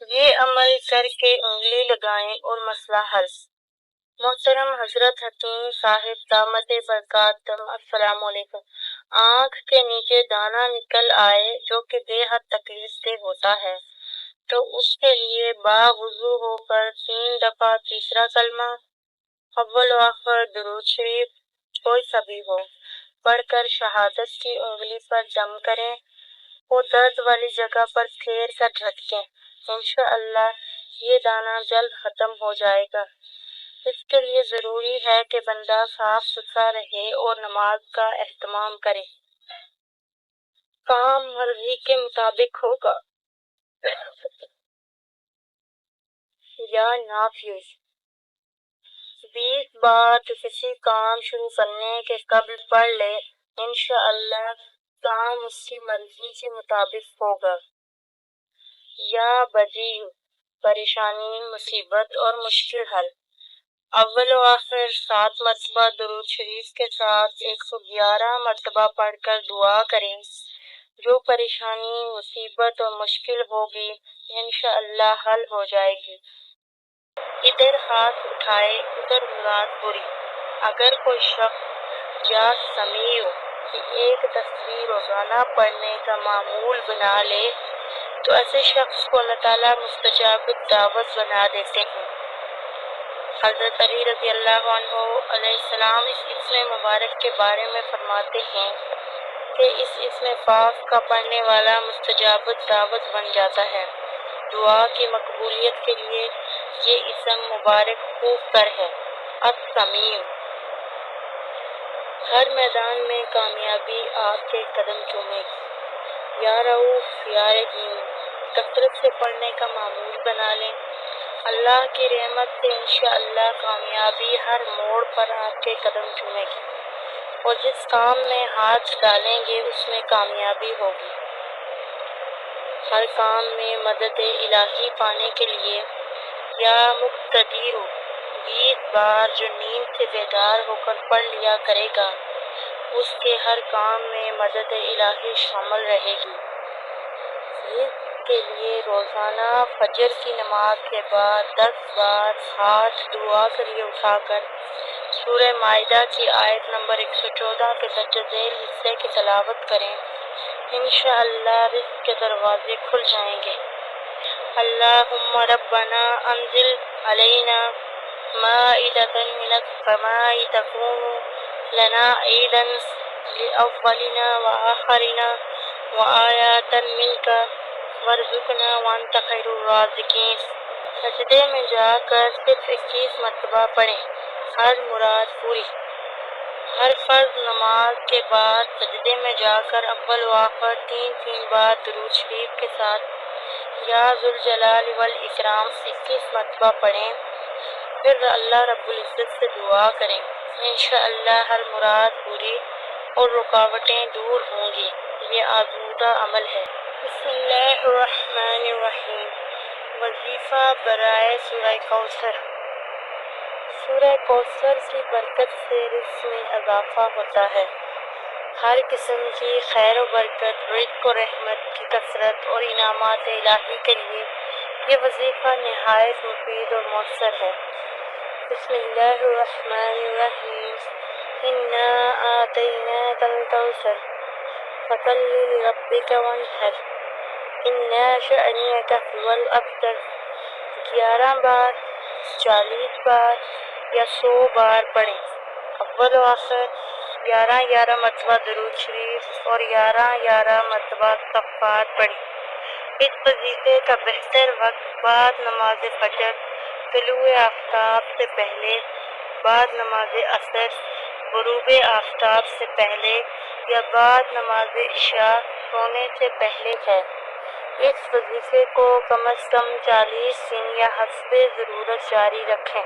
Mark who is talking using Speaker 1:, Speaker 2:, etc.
Speaker 1: یہ عمل کر کے انگلی لگائیں اور مسئلہ حل۔ محترم حضرت حکیم صاحب دامت برکاتہم، السلام علیکم۔ آنکھ کے نیچے دانہ نکل آئے جو کہ بے حد تکلیف دہ ہوتا ہے تو اس کے لیے باوضو ہو کر 3 دفعہ تیسرا کلمہ اول و آخر درود شریف کوئی سا بھی ہو پڑھ کر شہادت کی انگلی پر دم کریں اور درد والی جگہ پر پھیر کر جھٹکیں۔ انشاءاللہ یہ دانہ جلد ختم ہو جائے گا۔ اس کے لیے ضروری ہے کہ بندہ صاف ستھرا رہے اور نماز کا اہتمام کرے۔ کام مرضی کے مطابق ہوگا یا نافذ۔ 20 بار کسی کام شروع کرنے کے قبل پڑھ لے، انشاءاللہ کام اس کی مرضی کے مطابق ہوگا۔ یا بدیع، پریشانی، مصیبت اور مشکل حل۔ اول و آخر 7 مرتبہ درود شریف کے ساتھ 111 مرتبہ پڑھ کر دعا کریں۔ جو پریشانی، مصیبت اور مشکل ہوگی انشاءاللہ حل ہو جائے گی۔ ادھر ہاتھ اٹھائے ادھر مراد پوری۔ اگر کوئی شخص یا سمیع ایک تسبیح روزانہ پڑھنے کا معمول بنا لے تو ایسے شخص کو اللہ تعالیٰ مستجاب الدعوت بنا دیتے ہیں۔ حضرت علی رضی اللہ عنہ علیہ السلام اس اسم مبارک کے بارے میں فرماتے ہیں کہ اس اسم پاک کا پڑھنے والا مستجاب الدعوت بن جاتا ہے۔ دعا کی مقبولیت کے لیے یہ اسم مبارک خوب تر ہے۔ السمیع۔ ہر میدان میں کامیابی آپ کے قدم چومے گی۔ یا رؤوف یا رحیم، کثرت سے پڑھنے کا معمول بنا لیں۔ اللہ کی رحمت سے انشاءاللہ کامیابی ہر موڑ پر آپ کے قدم چومے گی اور جس کام میں ہاتھ ڈالیں گے اس میں کامیابی ہوگی۔ ہر کام میں مدد الہی پانے کے لیے یا مقتدر 20 بار جو نیند سے بیدار ہو کر پڑھ لیا کرے گا اس کے ہر کام میں مدد الہی شامل رہے گی۔ رزق کے لیے روزانہ فجر کی نماز کے بعد 10 بار ہاتھ دعا کے لیے اٹھا کر سورہ مائدہ کی آیت نمبر 114 کے درج ذیل حصے کی تلاوت کریں۔ انشاءاللہ رزق کے دروازے کھل جائیں گے۔ اللہم ربنا انزل علینا مائدۃ من السماء تکون لنا عیدا لأولنا وآخرنا وآیۃ منک وارزقنا وانت خیر الرازقین۔ سجدے میں جا کر صرف 21 مرتبہ پڑھیں، ہر مراد پوری۔ ہر فرض نماز کے بعد سجدے میں جا کر اول و آخر 3 بار درود شریف کے ساتھ یا ذوالجلال والاکرام 21 مرتبہ پڑھیں، پھر اللہ رب العزت سے دعا کریں۔ انشاءاللہ ہر مراد پوری اور رکاوٹیں دور ہوں گی۔ یہ آزمودہ عمل ہے۔ بسم اللہ الرحمن الرحیم۔ وظیفہ برائے سورہ کوثر۔ سورہ کوثر کی برکت سے رزق میں اضافہ ہوتا ہے۔ ہر قسم کی خیر و برکت، رزق و رحمت کی کثرت اور انعامات الہی کے لیے یہ وظیفہ نہایت مفید اور مؤثر ہے۔ بسم اللہ الرحمن الرحیم۔ انا اعطیناک الکوثر فصل لربک وانحر ان شانئک هو الابتر۔ 11 بار، 40 بار یا 100 بار پڑھیں۔ اول و آخر 11 مرتبہ درود شریف اور 11 مرتبہ استغفار پڑھیں۔ اس وظیفے کا بہتر وقت بعد نماز فجر، طلوع آفتاب سے پہلے، بعد نماز عصر، غروب آفتاب سے پہلے یا بعد نماز عشاء سونے سے پہلے ہے۔ اس وظیفے کو کم از کم 40 دن یا حسب ضرورت جاری رکھیں۔